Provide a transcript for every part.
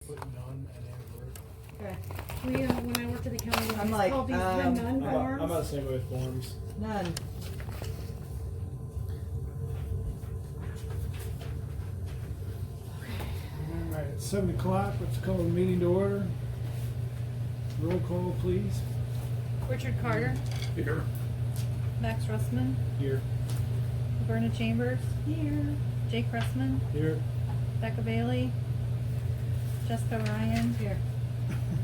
Put none and then Okay, We, when I worked at the county, I'm it's like, called these the I'm none forms. I'm about the same way with forms. none. All right, it's 7 o'clock. Let's call the meeting to order. Roll call, please. Richard Carter, Here. Max Russman, Here. Verna Chambers, Here. Jake Russman, Here. Becca Bailey, Jessica Ryan, Here.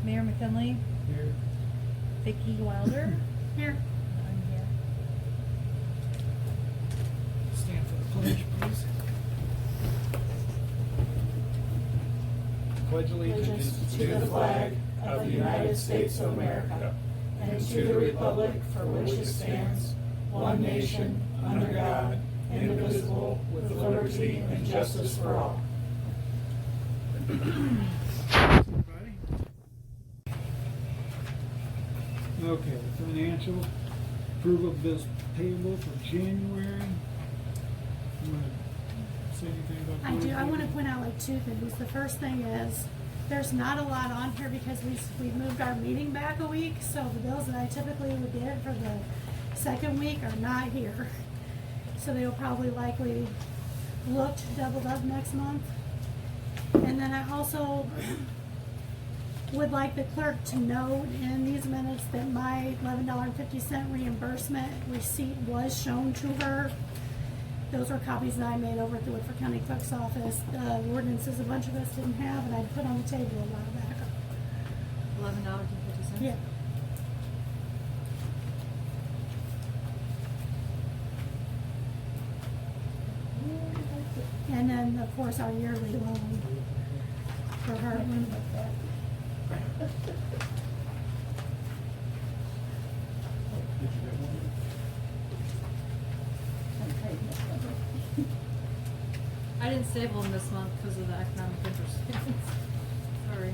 Mayor McKinley, Here. Vicky Wilder. Here. I'm here. Stand for the pledge, please. Pledge allegiance to the flag of the United States of America and to the republic for which it stands, one nation, under God, indivisible, with liberty and justice for all. Everybody? Okay, financial approval of bills payable for January. You want to say anything about I do, those? I wanna point out like two things. The first thing is, there's not a lot on here because we moved our meeting back a week, so the bills that I typically would get for the second week are not here. So they will probably likely look doubled up next month. And then I also would like the clerk to note in these minutes that my $11.50 reimbursement receipt was shown to her. Those were copies that I made over at the Woodford County Clerk's office. The ordinances a bunch of us didn't have, and I put on the table a while back. $11.50. Yeah. And then, of course, our yearly loan for her. Did you get one? I didn't staple them this month because of the economic interest. Sorry.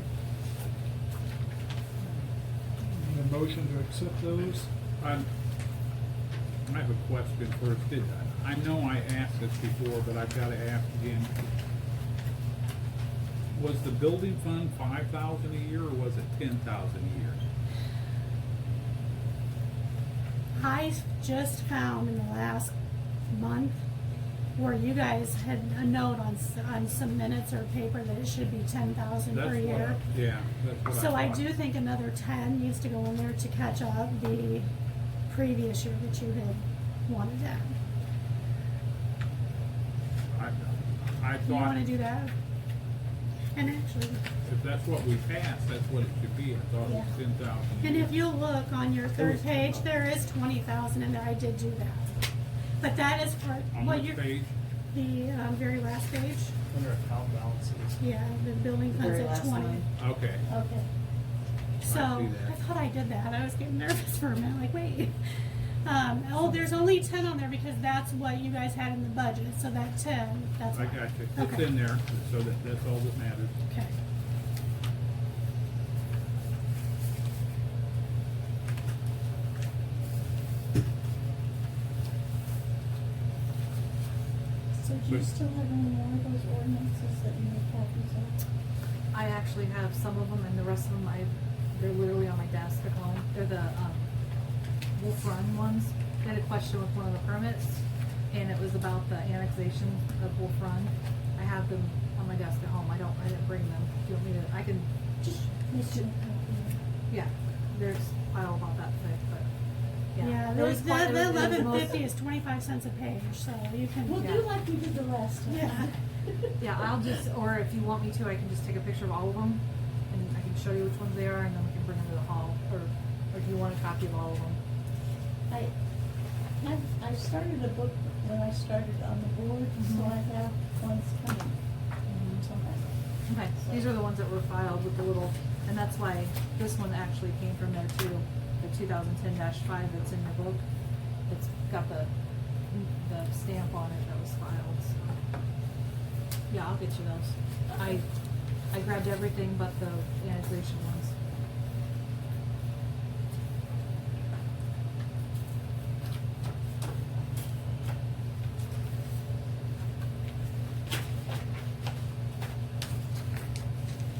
Need a motion to accept those? I have a question first. I know I asked this before, but I've gotta ask again. Was the building fund 5,000 a year or was it 10,000 a year? I just found in the last month where you guys had a note on some minutes or paper that it should be 10,000 per year. Yeah, that's what I So I thought. do think another 10 needs to go in there to catch up the previous year that you had wanted that. I You wanna thought do that? And actually, if that's what we passed, that's what it should be. I thought it was Yeah. 10,000 a and year. if you look on your third page, there is 20,000 in there, I did do that. But that is for, On what which you're, page? the very last page, Under account balances. yeah, the building fund's Very at last 20. line. Okay. Okay. So, see that. I thought I did that, I was getting nervous for a minute, like, wait. There's only 10 on there because that's what you guys had in the budget, so that 10, that's I why. got you. It's Okay. in there, so that's all that matters. Okay. So do you still have any more of those ordinances that you make copies of? I actually have some of them and the rest of them they're literally on my desk at home. They're the Wolf Run ones. I had a question with one of the permits and it was about the annexation of Wolf Run. I have them on my desk at home. I didn't bring them. Do you want me to, I can, Just make sure. yeah, there's a pile about that thick, but yeah. Yeah, It was the quite- it was most- 1150 is 25 cents a page, so you can. We'll do like we did the last time. Yeah. Yeah, I'll just, or if you want me to, I can just take a picture of all of them and I can show you which ones they are and then we can bring them to the hall. Or do you want a copy of all of them? I started a book when I started on the board, so I have ones coming. Okay, these are the ones that were filed with the little, and that's why this one actually came from there too. The 2010-5 that's in your book. It's got the stamp on it that was filed, so. Yeah, I'll get you those. I grabbed everything but the annexation ones.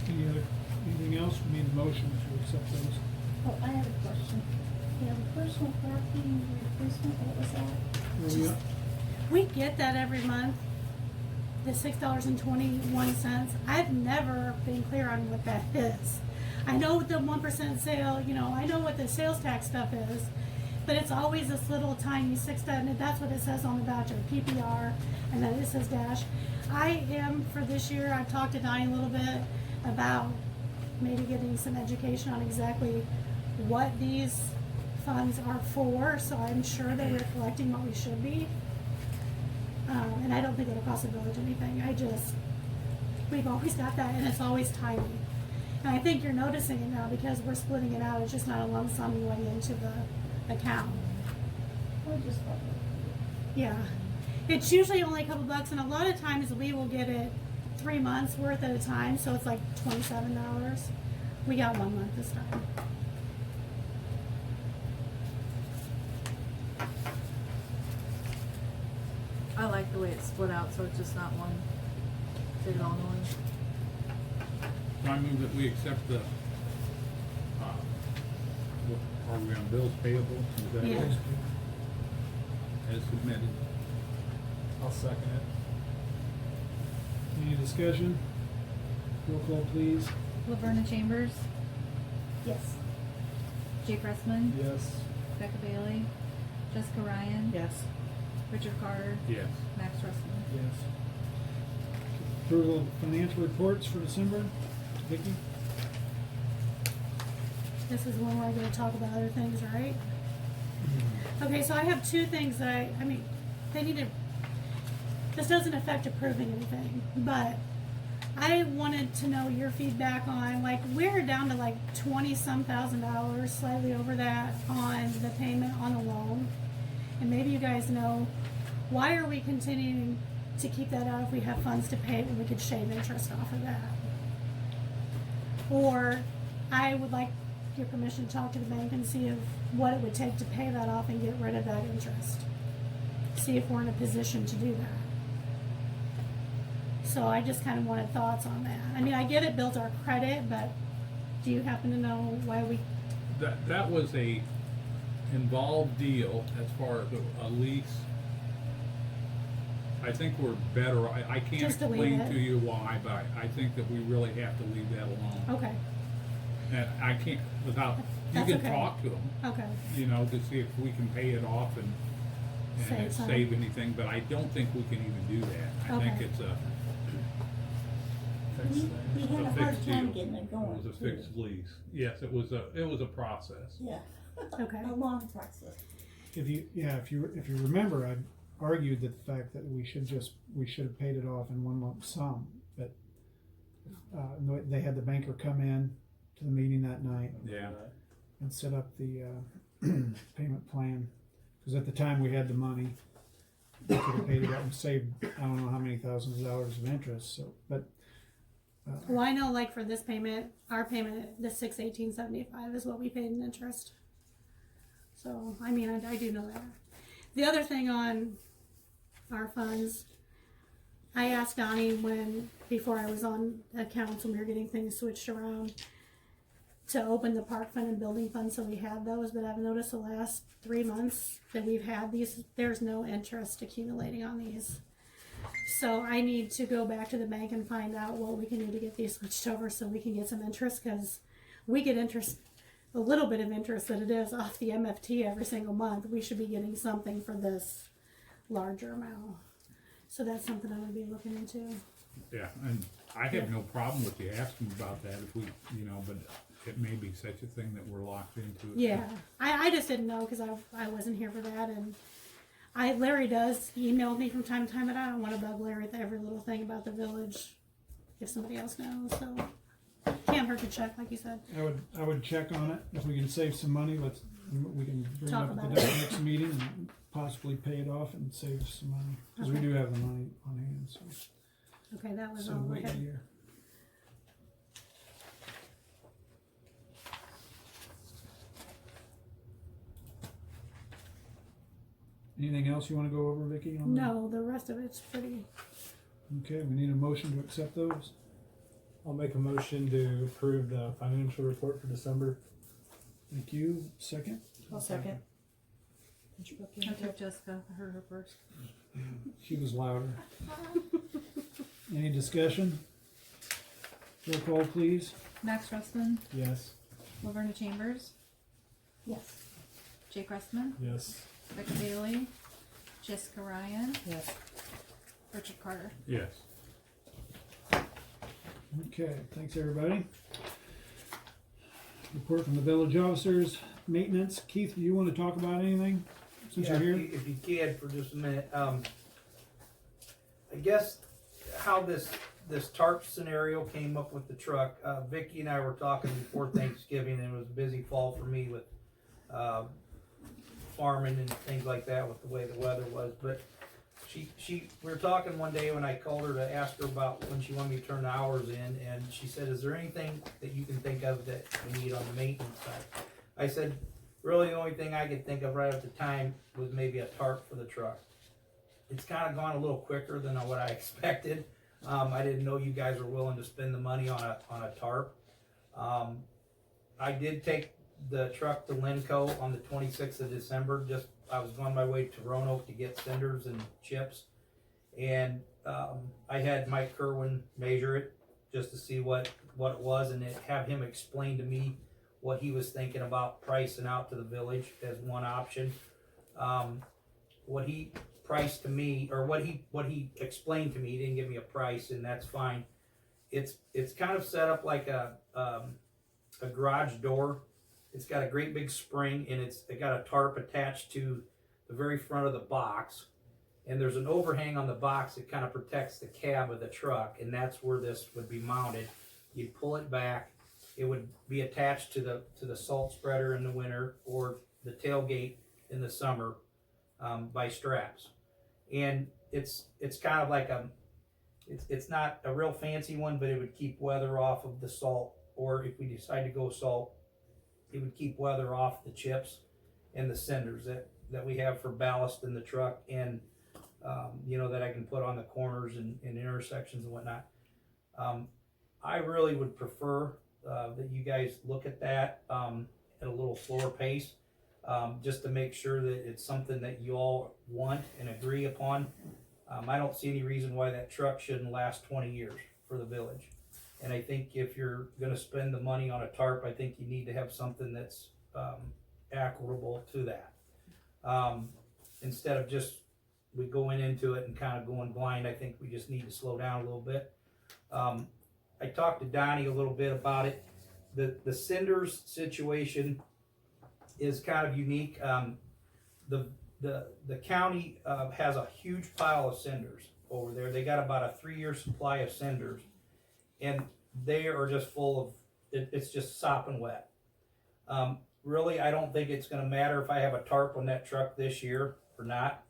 Any other else? We need a motion to accept those. Oh, I have a question. Yeah, the personal property replacement, what was that? Where we at? We get that every month, the $6.21. I've never been clear on what that is. I know what the 1% sale, you know, I know what the sales tax stuff is, but it's always this little tiny and that's what it says on the voucher, PPR, and then it says dash. I am, for this year, I've talked to Donnie a little bit about maybe getting some education on exactly what these funds are for, so I'm sure that we're collecting what we should be. And I don't think it'll cost the village anything. We've always got that, and it's always tiny. And I think you're noticing it now because we're splitting it out. It's just not a lump sum going into the account. I just thought Yeah. It's usually only a couple bucks, and a lot of times we will get it 3 months worth at a time, so it's like $27. We got 1 month this time. I like the way it's split out, so it's just not one big long one. I move that we accept the, are we on bills payable? Is that Yeah. it? As submitted. I'll second it. Any discussion? Roll call, please. Laverna Chambers, yes. Jake Pressman, Yes. Becca Bailey, Jessica Ryan, Yes. Richard Carter, Yes. Max Russell. Yes. Approval of financial reports for December. Vicki? This is one where I'm gonna talk about other things, right? Okay, so I have two things that I mean, they need to, this doesn't affect approving anything, but I wanted to know your feedback on, like, we're down to like 20-some $1,000, slightly over that, on the payment on the loan. And maybe you guys know, why are we continuing to keep that out if we have funds to pay it when we could shave interest off of that? Or I would like your permission to talk to the bank and see if what it would take to pay that off and get rid of that interest. See if we're in a position to do that. So I just kind of wanted thoughts on that. I mean, I get it builds our credit, but do you happen to know why we, That was a involved deal as far as a lease. I think we're better, I can't Just to leave explain it. to you why, but I think that we really have to leave that alone. okay, And I can't, without, you That's can okay. talk to them, okay, you know, to see if we can pay it off and Save some. save anything, but I don't think we can even do that. I think Okay. it's a Fixed We thing. had a fixed hard time deal. getting it It going. was a fixed lease. Yes, it was a process. Yeah. okay. A long process. If you remember, I argued that the fact that we should have paid it off in one lump sum, but they had the banker come in to the meeting that night Yeah. and set up the payment plan, because at the time we had the money. We could have paid it out and saved, I don't know how many thousands of dollars of interest, so, but Well, I know, like, for this payment, our payment, the $618.75 is what we paid in interest. So, I mean, I do know that. The other thing on our funds, I asked Donnie before I was on the council, we were getting things switched around, to open the park fund and building fund, so we had those, but I've noticed the last 3 months that we've had these, there's no interest accumulating on these. So I need to go back to the bank and find out what we can do to get these switched over so we can get some interest, because we get interest, a little bit of interest that it is off the MFT every single month. We should be getting something for this larger amount. So that's something I'm gonna be looking into. Yeah, and I have Yeah. no problem with you asking about that if we, you know, but it may be such a thing that we're locked into it. Yeah, I just didn't know because I wasn't here for that, and Larry does email me from time to time, but I don't want to bug Larry with every little thing about the village if somebody else knows. So can't hurt to check, like you said. I would check on it. If we can save some money, we can bring it Talk up at about the it. next meeting and possibly pay it off and save some money, because we Okay. do have the money on hand, so. Okay, that was So all I wait a had. year. Anything else you wanna go over, Vicky? on the- No, the rest of it's pretty. Okay, we need a motion to accept those. I'll make a motion to approve the financial report for December. Thank you. Second? I'll second. I took Jessica, I heard her first. She was louder. Any discussion? Roll call, please. Max Russman, Yes. Laverna Chambers, Yes. Jake Russman, Yes. Becca Bailey, Jessica Ryan, Yes. Richard Carter. Yes. Okay, thanks, everybody. Report from the village officers, maintenance. Keith, do you want to talk about anything since Yeah, you're here? If you can, for just a minute, I guess how this tarp scenario came up with the truck, Vicky and I were talking before Thanksgiving, and it was a busy fall for me with, farming and things like that with the way the weather was, but we were talking one day when I called her to ask her about when she wanted me to turn the hours in, and she said, is there anything that you can think of that we need on the maintenance side? I said, really the only thing I could think of right at the time was maybe a tarp for the truck. It's kinda gone a little quicker than what I expected. I didn't know you guys were willing to spend the money on a tarp. I did take the truck to Lenco on the 26th of December, I was on my way to Roanoke to get cinders and chips. And, I had Mike Kerwin measure it just to see what it was and have him explain to me what he was thinking about pricing out to the village as one option. What he priced to me, or what he explained to me, he didn't give me a price, and that's fine. It's kind of set up like a garage door. It's got a great big spring, and it got a tarp attached to the very front of the box. And there's an overhang on the box that kind of protects the cab of the truck, and that's where this would be mounted. You'd pull it back. It would be attached to the salt spreader in the winter, or the tailgate in the summer, by straps. And it's kind of like it's not a real fancy one, but it would keep weather off of the salt, or if we decide to go salt, it would keep weather off the chips and the cinders that we have for ballast in the truck, and that I can put on the corners and intersections and whatnot. I really would prefer that you guys look at that at a little slower pace, just to make sure that it's something that you all want and agree upon. I don't see any reason why that truck shouldn't last 20 years for the village. And I think if you're gonna spend the money on a tarp, I think you need to have something that's equitable to that. Instead of just we going into it and kind of going blind, I think we just need to slow down a little bit. I talked to Donnie a little bit about it. The cinders situation is kind of unique. The county has a huge pile of cinders over there. They got about a 3-year supply of cinders, and they are just full of it's just sopping wet. Really, I don't think it's going to matter if I have a tarp on that truck this year or not.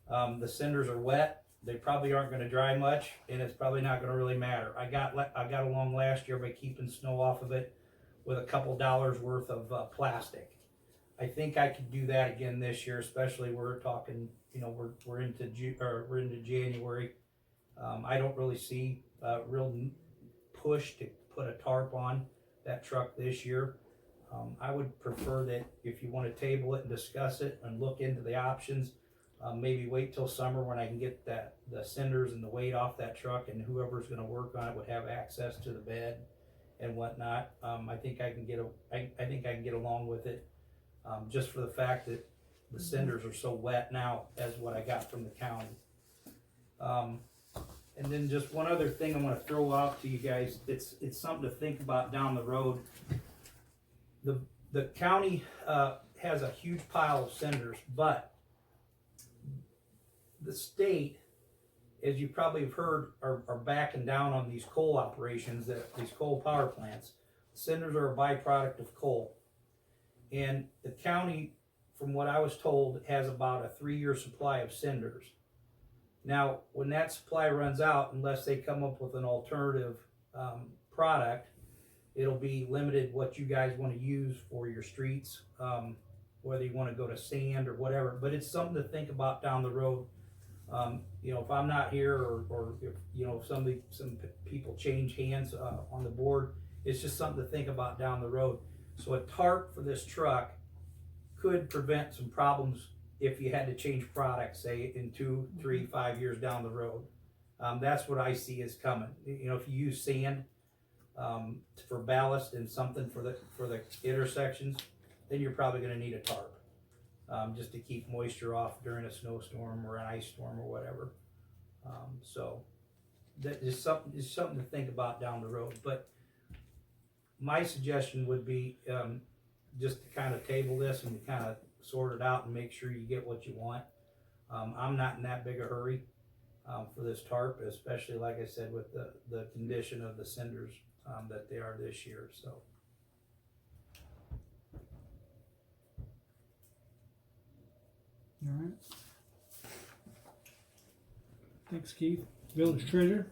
The cinders are wet. They probably aren't going to dry much, and it's probably not going to really matter. I got along last year by keeping snow off of it with a couple dollars worth of plastic. I think I could do that again this year, especially we're talking, we're into January. I don't really see a real push to put a tarp on that truck this year. I would prefer that if you want to table it and discuss it and look into the options, maybe wait till summer when I can get the cinders and the weight off that truck, and whoever's going to work on it would have access to the bed and whatnot. I think I can get along with it, just for the fact that the cinders are so wet now, as what I got from the county. And then just one other thing I want to throw out to you guys. It's something to think about down the road. The county has a huge pile of cinders, but the state, as you probably have heard, are backing down on these coal operations, these coal power plants. Cinders are a byproduct of coal. And the county, from what I was told, has about a 3-year supply of cinders. Now, when that supply runs out, unless they come up with an alternative product, it'll be limited what you guys want to use for your streets, whether you want to go to sand or whatever. But it's something to think about down the road. You know, if I'm not here or if, you know, some people change hands, on the board, it's just something to think about down the road. So a tarp for this truck could prevent some problems if you had to change products, say in 2, 3, 5 years down the road. That's what I see is coming. You know, if you use sand, for ballast and something for the intersections, then you're probably gonna need a tarp. Just to keep moisture off during a snowstorm or an ice storm or whatever. So that is something to think about down the road. But my suggestion would be, just to kind of table this and kind of sort it out and make sure you get what you want. I'm not in that big a hurry, for this tarp, especially like I said, with the condition of the cinders, that they are this year, so. All right. Thanks, Keith. Village treasurer?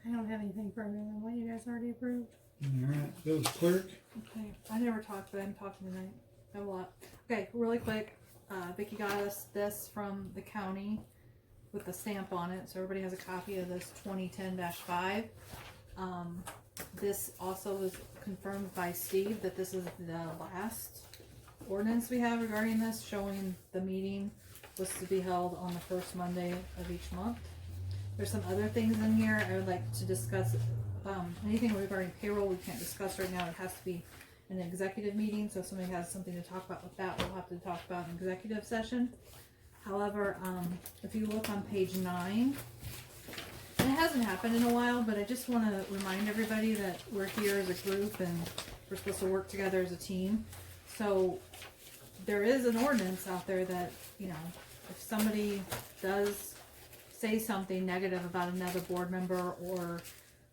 I don't have anything further than what you guys already approved. All right. Village clerk? Okay, I never talked, but I'm talking tonight. I have a lot. Okay, really quick. Vicki got us this from the county with the stamp on it, so everybody has a copy of this 2010-5. This also was confirmed by Steve that this is the last ordinance we have regarding this, showing the meeting was to be held on the first Monday of each month. There's some other things in here I would like to discuss. Anything regarding payroll we can't discuss right now. It has to be an executive meeting, so if somebody has something to talk about with that, we'll have to talk about in executive session. However, if you look on page 9, and it hasn't happened in a while, but I just want to remind everybody that we're here as a group and we're supposed to work together as a team. So there is an ordinance out there that, you know, if somebody does say something negative about another board member or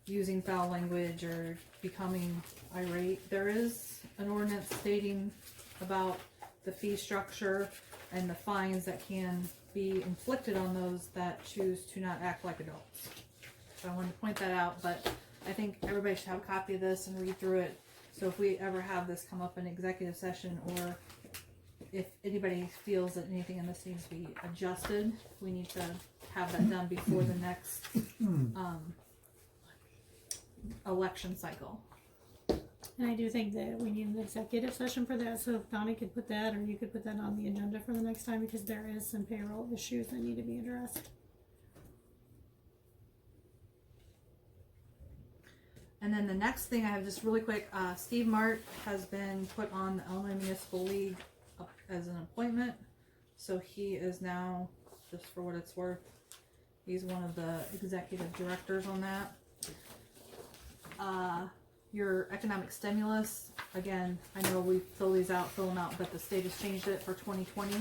using foul language or becoming irate, there is an ordinance stating about the fee structure and the fines that can be inflicted on those that choose to not act like adults. So I wanted to point that out, but I think everybody should have a copy of this and read through it. So if we ever have this come up in executive session, or if anybody feels that anything in this needs to be adjusted, we need to have that done before the next election cycle. And I do think that we need an executive session for that, so if Donnie could put that, or you could put that on the agenda for the next time, because there is some payroll issues that need to be addressed. And then the next thing I have, just really quick, Steve Mart has been put on the Illinois Municipal League as an appointment. So he is now, just for what it's worth, he's one of the executive directors on that. Your economic stimulus, again, I know we fill them out, but the state has changed it for 2020.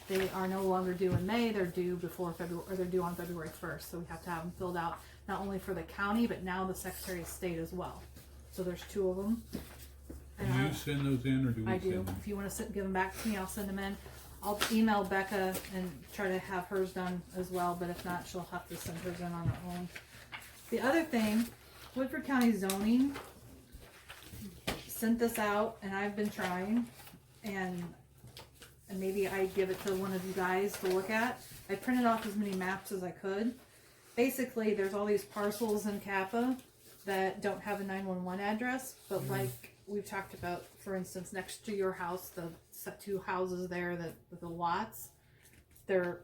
They are no longer due in May, they're due before February, or they're due on February 1st. So we have to have them filled out, not only for the county, but now the Secretary of State as well. So there's 2 of them. Do you send those in, or do we I send do. them? If you want to give them back to me, I'll send them in. I'll email Becca and try to have hers done as well, but if not, she'll have to send hers in on her own. The other thing, Woodford County Zoning sent this out, and I've been trying, and maybe I give it to one of you guys to look at. I printed off as many maps as I could. Basically, there's all these parcels in Kappa that don't have a 911 address, but like we've talked about, for instance, next to your house, the 2 houses there, the lots, they're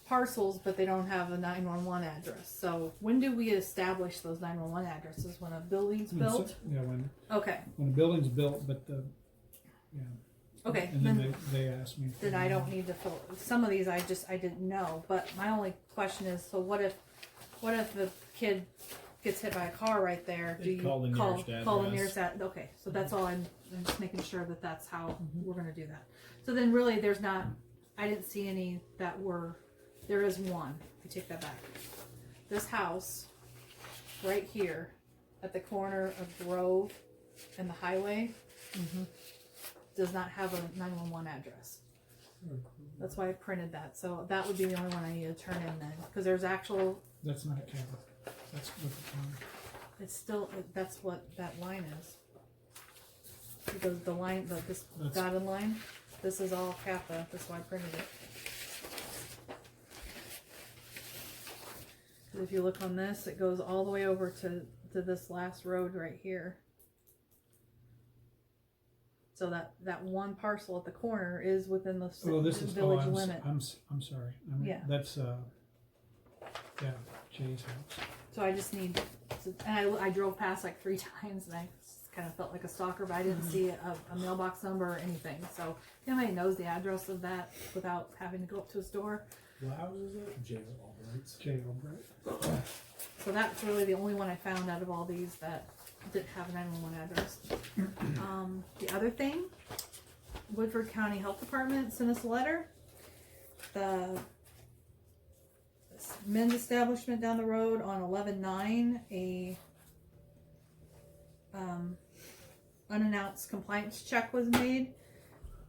parcels, but they don't have a 911 address. So when do we establish those 911 addresses? When a building's built? Yeah, when Okay. a building's built, but yeah. Okay. And then they asked me. Then I don't need to fill. Some of these I didn't know. But my only question is, so what if the kid gets hit by a car right there? Do you Call the nearest call the address. nearest address? Okay, so that's all. I'm just making sure that that's how we're gonna do that. So then really, there's not. I didn't see any that were. There is one. I take that back. This house, right here, at the corner of Grove and the highway, does not have a 911 address. That's why I printed that. So that would be the only one I need to turn in then, because there's actual. That's not a camera. That's with the camera. It's still. That's what that line is. Because the line, like this That's- dotted line, this is all Kappa. That's why I printed it. if you look on this, it goes all the way over to this last road right here. So that one parcel at the corner is within the Oh, this is, village I'm, limit. I'm sorry. I mean, Yeah. That's, yeah, Jay's house. So I just need, and I drove past like 3 times and I kind of felt like a stalker, but I didn't see a mailbox number or anything. So if anybody knows the address of that without having to go up to a store. What house is it? Jail Albright's. Jay Albright. So that's really the only one I found out of all these that didn't have a 911 address. The other thing, Woodford County Health Department sent us a letter. The men's establishment down the road on 11/9, a unannounced compliance check was made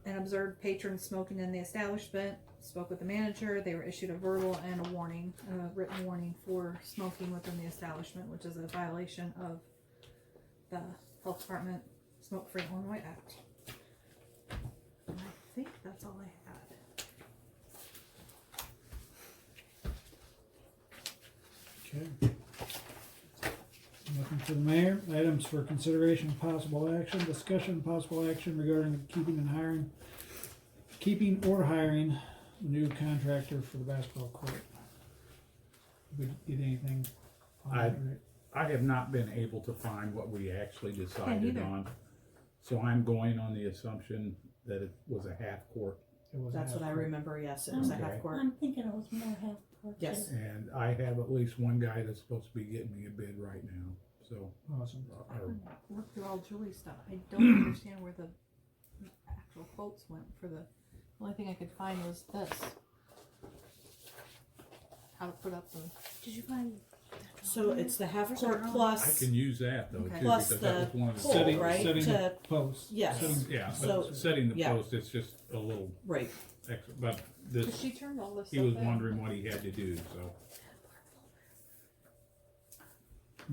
and observed patrons smoking in the establishment. Spoke with the manager. They were issued a verbal and a warning, a written warning for smoking within the establishment, which is a violation of the Health Department Smoke Free Illinois Act. And I think that's all I had. Okay. Nothing for the mayor. Items for consideration of possible action, discussion of possible action regarding keeping or hiring a new contractor for the basketball court. Did we get anything on that, Rick? I have not been able to find what we actually decided neither. on. So I'm going on the assumption that it was a half court. It was That's what I half- remember, yes, it was a Okay. half court. I'm thinking it was more half court. Yes. And I have at least one guy that's supposed to be getting me a bid right now, so. Awesome. I haven't looked through all Julie's stuff. I don't understand where the actual quotes went for the only thing I could find was this. How to put up the Did you find? So it's the half Where's court our own? I plus, can use that though Okay. too, Plus because that was one of the. pole, Setting, right, setting to- the post. yes. Setting- Yeah, So- but setting the yeah. post, it's just a little right, extra, but because this, she turned all this he stuff was in. wondering what he had to do, so.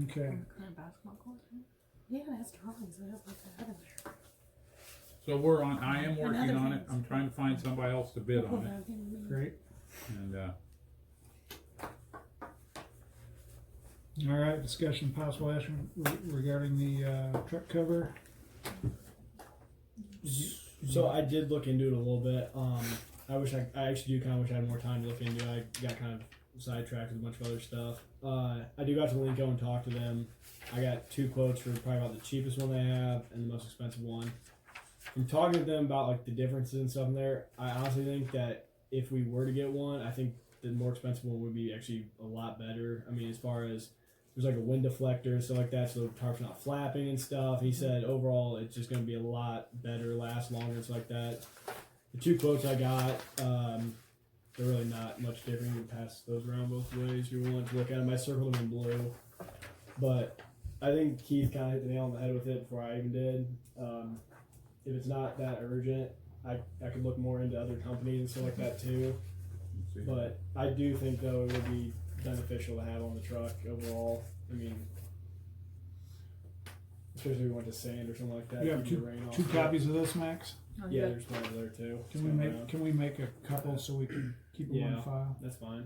Okay. Current basketball court. Yeah, that's drawings. I don't like that other there. So I am working Another on it, thing. I'm trying to find somebody else to bid on it, Great. and, All right, discussion possible action regarding the truck cover. So I did look into it a little bit. I actually do kind of wish I had more time to look into it. I got kind of sidetracked with a bunch of other stuff. I do got to Linco and talk to them. I got 2 quotes for probably about the cheapest one they have and the most expensive one. From talking to them about like the differences and stuff in there, I honestly think that if we were to get one, I think the more expensive one would be actually a lot better. I mean, as far as there's like a wind deflector and stuff like that, so the tarp's not flapping and stuff. He said overall it's just going to be a lot better, last longer and stuff like that. The 2 quotes I got, they're really not much different. You can pass those around both ways if you want to look at them. I circled them in blue, but I think Keith kind of hit the nail on the head with it before I even did. If it's not that urgent, I could look more into other companies and stuff like that too. let's see. But I do think though it would be beneficial to have on the truck overall. I mean, especially if we went to sand or something like that. You have keep the rain off 2 of it. copies of this, Max? Oh, Yeah, good. there's one over there too. Can we make a couple so we can keep them on Yeah. file? That's fine.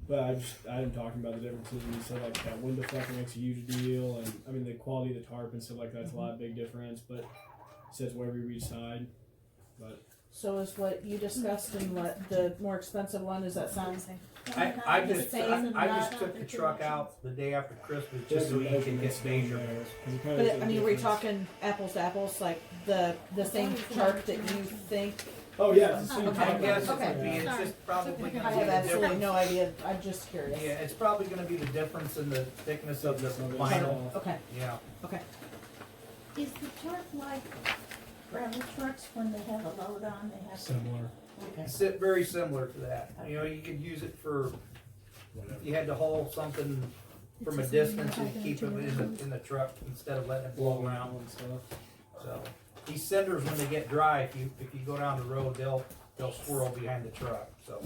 But I didn't talk about the differences, and he said like that wind deflector makes a huge deal, and I mean the quality of the tarp and stuff like that's a lot of big difference. But it says wherever you decide. But so is what you discussed and what the more expensive one, does that sound? I just took the truck out the day after Christmas just so you can get measurements. But I mean, we're talking apples to apples, like the same chart that you think? Oh yeah, it's the same Okay. I tarp. guess Okay. it would be, it's just probably I gonna have be the absolutely difference. no idea, I'm just curious. Yeah, it's probably gonna be the difference in the thickness of the vinyl, Okay, yeah. okay. Is the truck like gravel trucks when they have a load on, they have to? Similar. Okay. Very similar to that. You know, you could use it for, if you had to haul something from a It's just distance something and keep to it in the truck instead of letting it blow around. and stuff. So, these cinders, when they get dry, if you go down the road, they'll swirl behind the truck, so.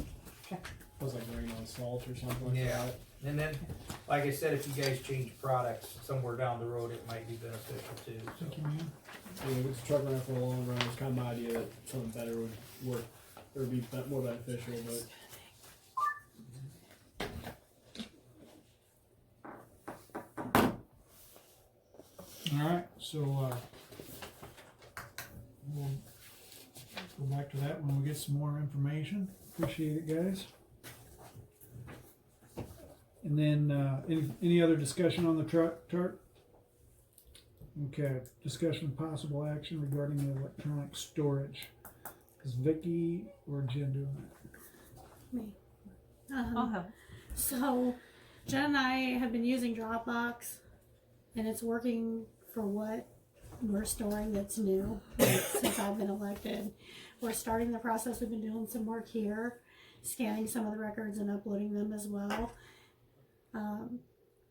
It was like rain on salt or something like Yeah. that. And then, like I said, if you guys change products somewhere down the road, it might be beneficial too, so. Thank you, man. Yeah, if it's a truck running for a long run, it's kind of my idea that something better would work or be more beneficial. But Alright, so, we'll go back to that when we get some more information. Appreciate it, guys. And then, any other discussion on the truck? Okay, discussion of possible action regarding the electronic storage. Is Vicky or Jen doing that? Me. I'll help. So, Jen and I have been using Dropbox, and it's working for what we're storing that's new since I've been elected. We're starting the process. We've been doing some work here, scanning some of the records and uploading them as well.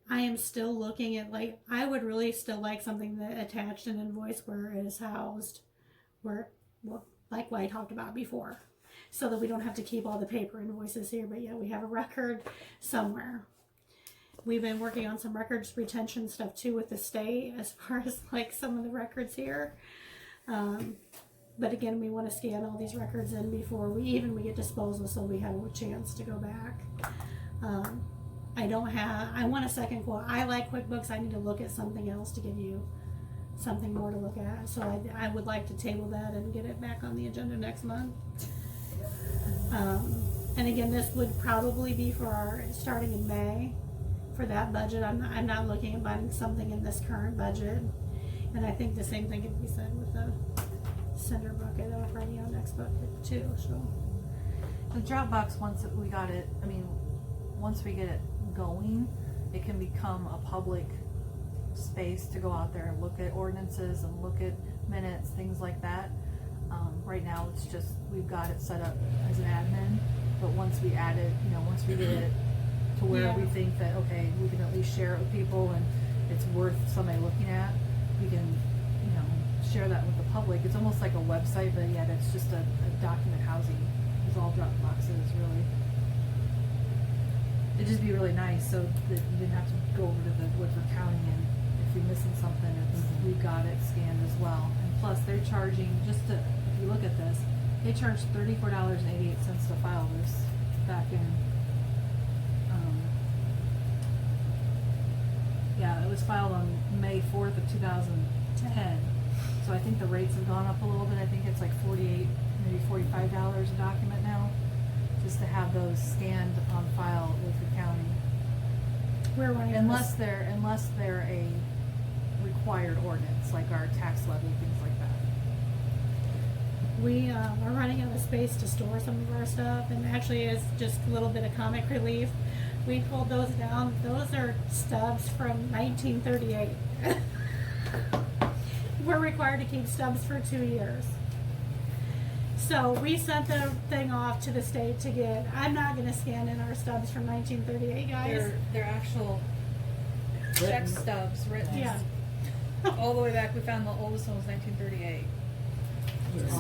I am still looking at, like, I would really still like something that attached an invoice where it is housed, where, well, like what I talked about before, so that we don't have to keep all the paper invoices here, but yet we have a record somewhere. We've been working on some records retention stuff too with the state as far as like some of the records here. But again, we want to scan all these records in before we get disposal, so we have a chance to go back. I want a second quote. I like QuickBooks. I need to look at something else to give you something more to look at. So I would like to table that and get it back on the agenda next month. And again, this would probably be for our, starting in May, for that budget. I'm not looking at buying something in this current budget. And I think the same thing could be said with the center bucket already on next bucket too, so. The Dropbox, once we got it, I mean, once we get it going, it can become a public space to go out there and look at ordinances and look at minutes, things like that. Right now, it's just, we've got it set up as an admin, but once we add it, once we get it to where we think that, okay, we can at least share it with people and it's worth somebody looking at, we can, share that with the public. It's almost like a website, but yet it's just a document housing, is all Dropbox is, really. It'd just be really nice so that you didn't have to go over to the Woodford County and if you're missing something, we've got it scanned as well. And plus, they're charging, if you look at this, they charge $34.88 to file this back in, it was filed on May 4th of 2010. So I think the rates have gone up a little bit. I think it's like $48, maybe $45 a document now, just to have those scanned on file with the county. We're running Unless they're a required ordinance, like our tax levy, things like that. We are running out of space to store some of our stuff, and actually it's just a little bit of comic relief. We pulled those down. Those are stubs from 1938. We're required to keep stubs for 2 years. So we sent the thing off to the state to get, I'm not going to scan in our stubs from 1938, guys. They're actual check stubs written. Yeah. All the way back, we found the oldest one was 1938.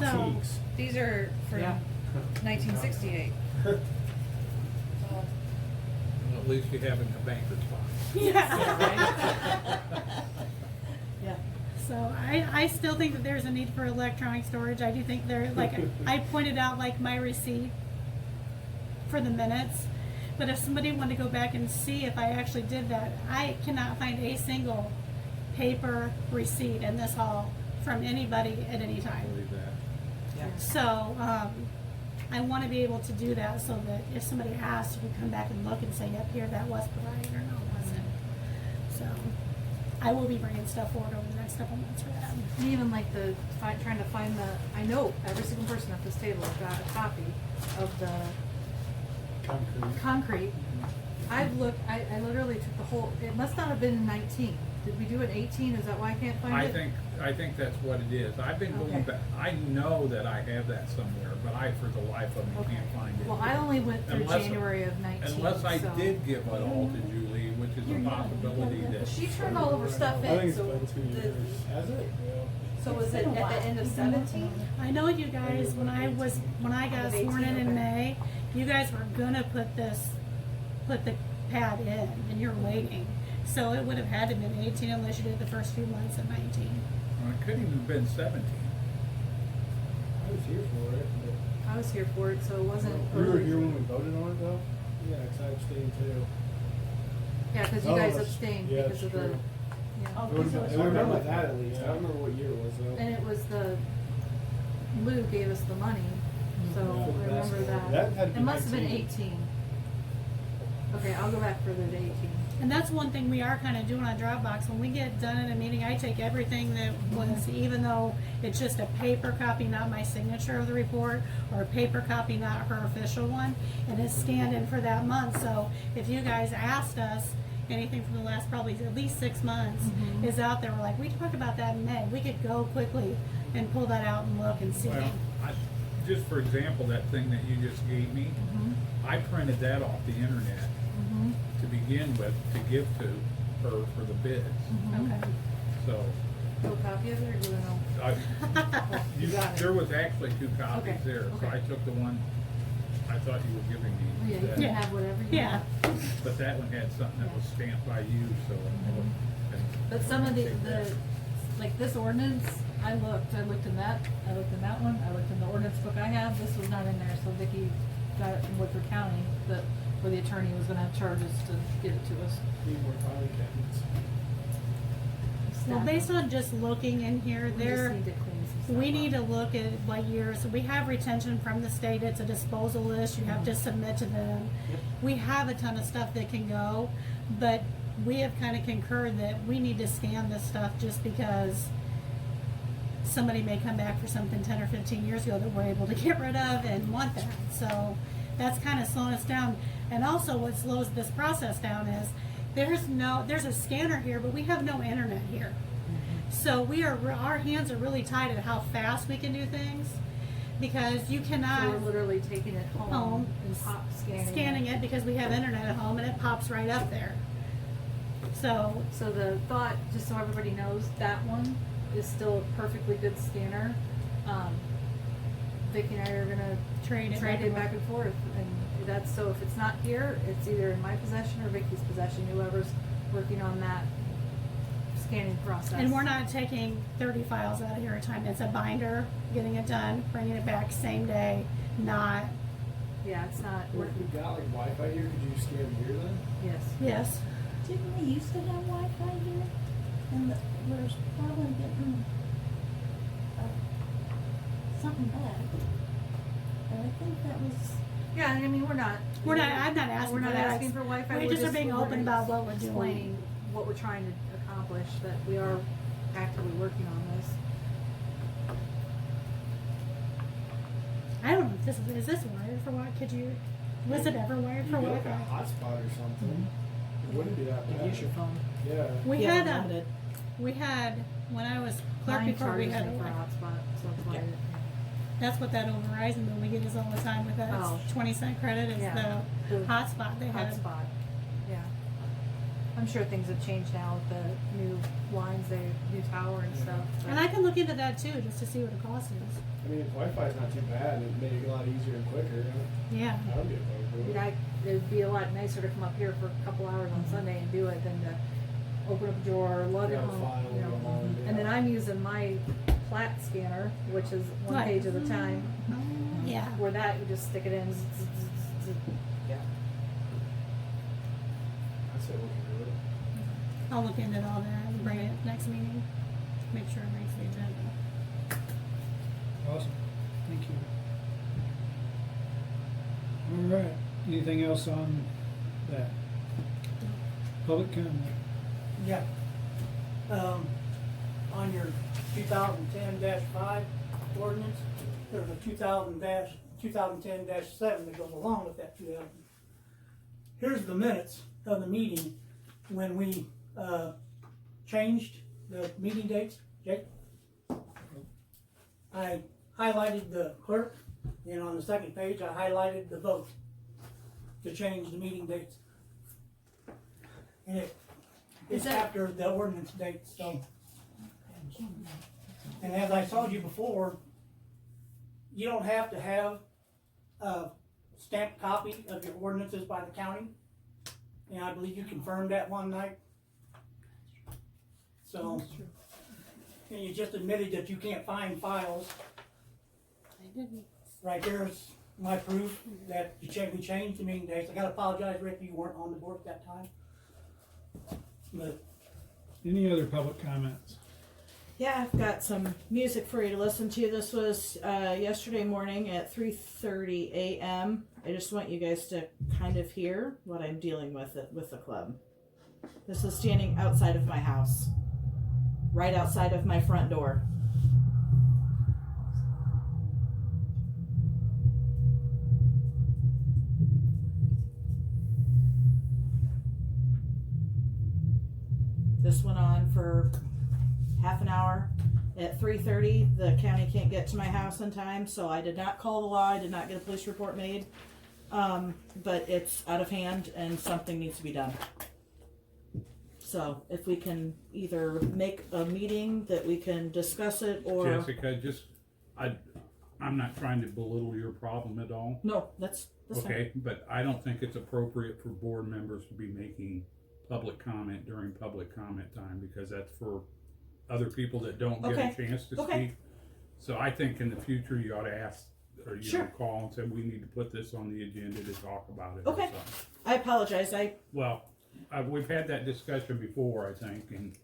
So These are from 1968. At least you have it in the banker's box. yeah. Yeah. So I still think that there's a need for electronic storage. I do think there, like I pointed out, like my receipt for the minutes. But if somebody wanted to go back and see if I actually did that, I cannot find a single paper receipt in this hall from anybody at any time. Believe that. So I want to be able to do that so that if somebody asks, we can come back and look and say, yep, here that was provided or no, it wasn't. So I will be bringing stuff forward over the next couple months for that. And even like trying to find I know every single person at this table got a copy of the concrete. I've looked, I literally took the whole, it must not have been in 19. Did we do it in 18? Is that why I can't find it? I think that's what it is. I've been going back, I know that I have that somewhere, but I, for the life of me, can't find it. Well, I only went through Unless- January of 19. Unless I so. did give it all to Julie, which is a possibility that. She turned all of her stuff in. I think it's so been 2 years. Has it? So was it at the end of 17? I know you guys, when I got sworn in May, you guys were gonna put the pad in, and you're waiting. So it would have had to have been 18 unless you did the first few months of 19. Well, it couldn't even have been 17. I was here for it. But I was here for it, so it wasn't. you were here when we voted on it, though? Yeah, because I abstained too. Yeah, because you Oh, guys that's- abstained yeah, because that's of the. true. Yeah. Oh, I 'cause it was remember that at least. I don't remember what year it was though. And it was Lou gave us the money, so Yeah, I remember basketball. that. That had to be It must have been 19. 18. Okay, I'll go back further to 18. And that's one thing we are kind of doing on Dropbox. When we get done in a meeting, I take everything that was, even though it's just a paper copy, not my signature of the report, or a paper copy, not her official one, and it's scanned in for that month. So if you guys asked us, anything from the last probably at least 6 months is out there, we're like, we talked about that in May. We could go quickly and pull that out and look and see. Well, just for example, that thing that you just gave me, I printed that off the internet to begin with, to give to her for the bids. Okay. So, No copy of it, or do we know? you got it. there was actually 2 copies Okay, there, so okay. I took the one I thought you were giving me. Yeah, you instead. can have whatever you Yeah. want. But that one had something that was stamped by you, so. But some of the, like this ordinance, I looked in that one, I looked in the ordinance book I have, this was not in there, so Vicki got it from Woodford County, where the attorney was gonna have charges to get it to us. Need more filing cabinets. Well, based on just looking in here, We just there, need to clean some stuff we need up. to look at what years, we have retention from the state, it's a disposal list, you have to submit to them. We have a ton of stuff that can go, but we have kind of concurred that we need to scan this stuff just because somebody may come back for something 10 or 15 years ago that we're able to get rid of and want that. So that's kind of slowing us down. And also what slows this process down is there's a scanner here, but we have no internet here. So our hands are really tied at how fast we can do things because you So cannot we're literally taking it home Home, and scanning it because we have internet at home and it pops right up there. So So the thought, just so everybody knows, that one is still a perfectly good scanner. Vicki and I are gonna trade it trade it back and forth, and that's, so if it's not here, it's either in my possession or Vicky's possession, whoever's working on that scanning process. And we're not taking 30 files out of here at a time. It's a binder, getting it done, bringing it back same day, not, Yeah, it's not, If we got like Wi-Fi here, could you scan here then? yes. yes. Didn't we used to have Wi-Fi here? And we're probably getting something back. But I think that was, Yeah, I mean, I'm not asking We're for not that. asking for Wi-Fi. We just are being open about what we're doing. Explaining what we're trying to accomplish, that we are actively working on this. I don't know if is this wired for what? Was it ever wired for You get like a Wi-Fi? hotspot or something. It wouldn't be that bad. Use your phone. Yeah. We Yeah, had unlimited. when I was clerk Mine before, we charges had me a for a Wi-Fi. hotspot, so that's why. Yeah. That's what that old Verizon bill we get is all the time with that Oh. 20-cent credit is Yeah. the The hotspot they had. Hotspot, yeah. I'm sure things have changed now with the new lines, new tower and stuff. but- And I can look into that too, just to see what the cost is. I mean, if Wi-Fi is not too bad, it'd make it a lot easier and quicker. Yeah. I would be opposed to it. It'd be a lot nicer to come up here for a couple hours on Sunday and do it than to open up a drawer, lug it Yeah, home, file, you know. go home, And then yeah. I'm using my plat scanner, which is one Right. page at a time, Yeah. where that you just stick it in. Yeah. I'd say look into it. I'll look into all that and bring it next meeting. Make sure it makes the agenda. Awesome, thank you. All right, anything else on that? Public comment? Yeah. On your 2010-5 ordinance, there's a 2010-7 that goes along with that 2000. Here's the minutes of the meeting when we changed the meeting dates. Jake? I highlighted the clerk, and on the second page, I highlighted the vote to change the meeting dates. And it's after the ordinance date, so. And as I told you before, you don't have to have a stamped copy of your ordinances by the county. And I believe you confirmed that one night. So, and you just admitted that you can't find files. I didn't. Right there's my proof that we changed the meeting dates. I gotta apologize, Rick, you weren't on the board at that time. But Any other public comments? Yeah, I've got some music for you to listen to. This was yesterday morning at 3:30 a.m. I just want you guys to kind of hear what I'm dealing with the club. This is standing outside of my house, right outside of my front door. This went on for half an hour. At 3:30, the county can't get to my house in time, so I did not call the law. I did not get a police report made. But it's out of hand and something needs to be done. So if we can either make a meeting that we can discuss it, or Jessica, I'm not trying to belittle your problem at all. no, that's fine. Okay, but I don't think it's appropriate for board members to be making public comment during public comment time, because that's for other people that don't get Okay. a chance to Okay. speak. So I think in the future you ought to ask, or Sure. call and say, we need to put this on the agenda to talk about it. or Okay. something. I apologize. Well, we've had that discussion before, I think, and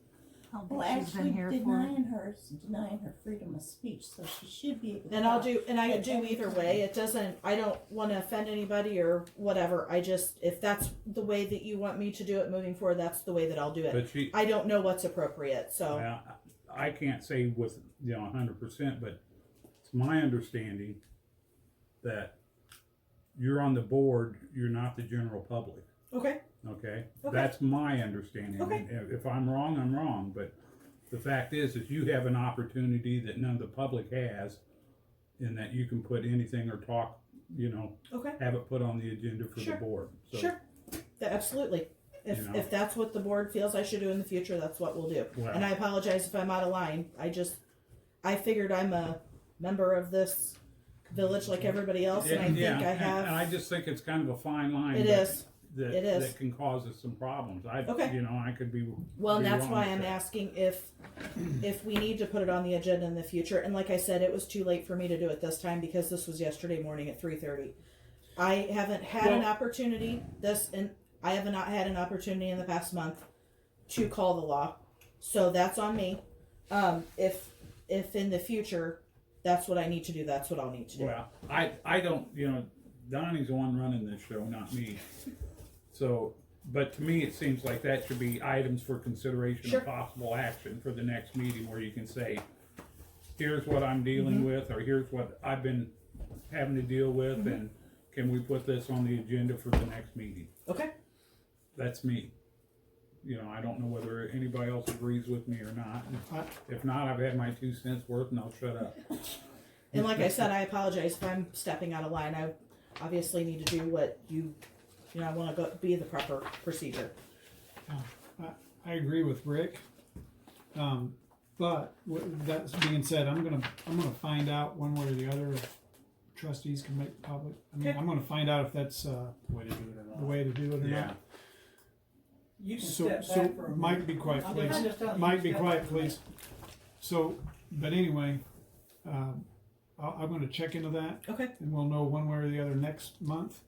Well, actually, denying her is denying her freedom of speech, so she should be able to. And I'll do, and I at do any either time. way. It doesn't, I don't want to offend anybody or whatever. I just, if that's the way that you want me to do it moving forward, that's the way that I'll do it. but she, I don't know what's appropriate, so. well, I can't say with 100%, but it's my understanding that you're on the board. You're not the general public. Okay. Okay, Okay. that's my understanding. Okay. If I'm wrong, I'm wrong, but the fact is you have an opportunity that none of the public has, in that you can put anything or talk, Okay. have it put on the agenda for Sure. the board. So, Sure. Absolutely. If, You know. if that's what the board feels I should do in the future, that's what we'll do. Well- And I apologize if I'm out of line. I figured I'm a member of this village like everybody else, and I think yeah, I have. and I just think it's kind of a fine line. It that- is. That, It is. that can cause us some problems. Okay. I could be. Well, and be that's wrong why with I'm that. asking if we need to put it on the agenda in the future. And like I said, it was too late for me to do it this time because this was yesterday morning at 3:30. I haven't had an Well- opportunity I have not had an opportunity in the past month to call the law, so that's on me. If in the future that's what I need to do, that's what I'll need to do. Well, I don't, Donnie's the one running this show, not me. So, but to me, it seems like that should be items for consideration Sure. of possible action for the next meeting, where you can say, here's what I'm dealing Mm-hmm. with, or here's what I've been having to deal with, Mm-hmm. and can we put this on the agenda for the next meeting? Okay. That's me. I don't know whether anybody else agrees with me or not. If not, I've had my 2 cents worth and I'll shut up. And like I said, I apologize if I'm stepping out of line. I obviously need to do what I want to be the proper procedure. I agree with Rick. But that being said, I'm gonna find out one way or the other if trustees can make it public. I mean, Okay. I'm gonna find out if that's Way to do it or not. the way to do it or Yeah. not. You can So, step so back for a Mike, minute. be quiet, I'm please. just telling you, Mike, be step quiet, back for a please. So, but anyway, I'm gonna check into that, Okay. and we'll know one way or the other next month.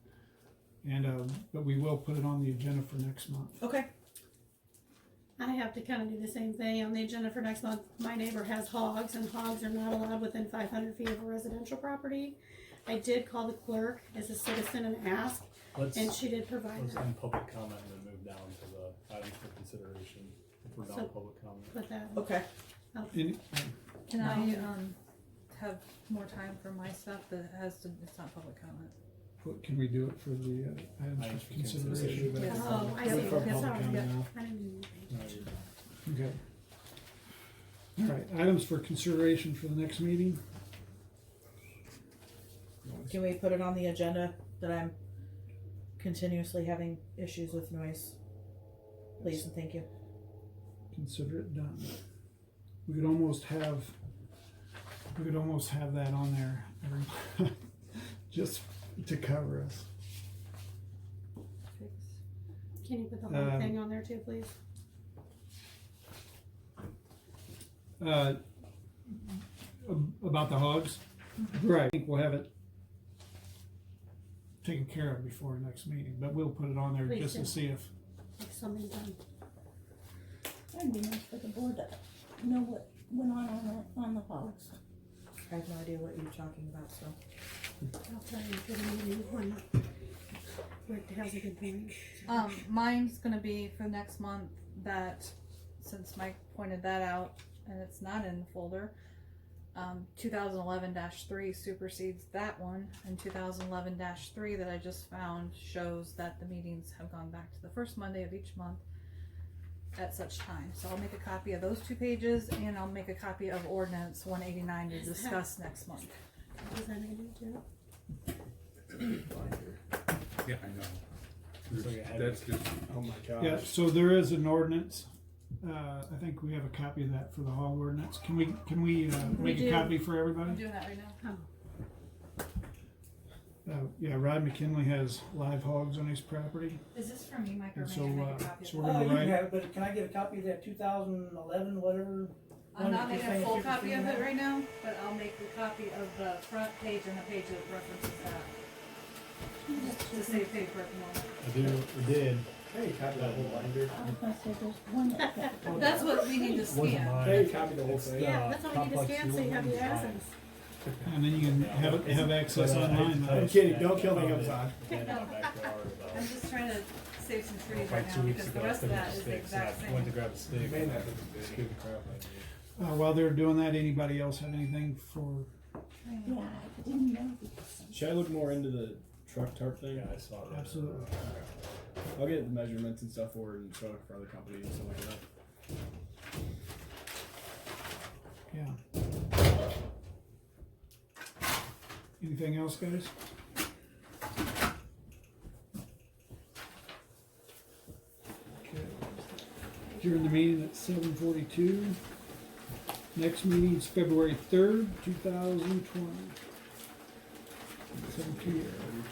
And, but we will put it on the agenda for next month. Okay. I have to kind of do the same thing on the agenda for next month. My neighbor has hogs, and hogs are not allowed within 500 feet of a residential property. I did call the clerk as a citizen and ask, Let's, and she did provide let's that. end public comment and then move down to the items for consideration if we're done with public comment. Put that. Okay. Any, Can I have more time for my stuff that it's not public comment? can we do it for the items Items for for consideration? consideration. Oh, I Do it see. for That's public all right. comment now. I didn't even. Okay. All right, items for consideration for the next meeting. Can we put it on the agenda that I'm continuously having issues with noise? Please and thank you. Consider it done. We could almost have that on there every just to cover us. Can you put the whole Um, thing on there too, please? About the hogs, right? I think we'll have it taken care of before our next meeting, but we'll put it on there Please just to do. see if. If something's done. That'd be nice for the board to know what went on the hogs. I have no idea what you're talking about, so. I'll tell you for the meeting when Rick has a good point. Mine's gonna be for next month that, since Mike pointed that out, and it's not in the folder, 2011-3 supersedes that one, and 2011-3 that I just found shows that the meetings have gone back to the first Monday of each month at such time. So I'll make a copy of those 2 pages, and I'll make a copy of ordinance 189 to discuss next month. Does that need to? Yeah, I know. So you have- That's just, Oh my gosh. Yeah, so there is an ordinance. I think we have a copy of that for the hog ordinance. Can we make a do. copy for I'm everybody? doing that right now. Yeah, Rod McKinley has live hogs on his property. Is this for me, Mike, or And may so, I make a copy so of we're it? gonna You can write- have it, but can I get a copy of that 2011, whatever? I'm not one that making you're a full saying copy of it superseding right now, but I'll make a copy of the front page and the page that references that. To save paper at the moment. I did. Hey, copy that whole binder. I was gonna say, there's one that. That's what we need to Wasn't scan. mine. Hey, copy the whole It's thing. Yeah, the that's what we need to complex scan so you have fuel the design. access. And then you can have access But, online. I- though. I'm kidding, don't kill me, Amazon. In my backyard, I'm just trying to save some trees like right now 2 weeks because ago, the I rest of took that the is the sticks and exact I went to same. grab a stick and I scared the crap out of me. While they're doing that, anybody else have anything for? Yeah, I didn't know because. Should I look more into the truck tarp thing? Yeah, I saw that. Absolutely. I'll get the measurements and stuff for it and show it for other companies and stuff like that. Yeah. Anything else, guys? Okay. During the meeting at 7:42. Next meeting is February 3rd, 2020. 7 p.m.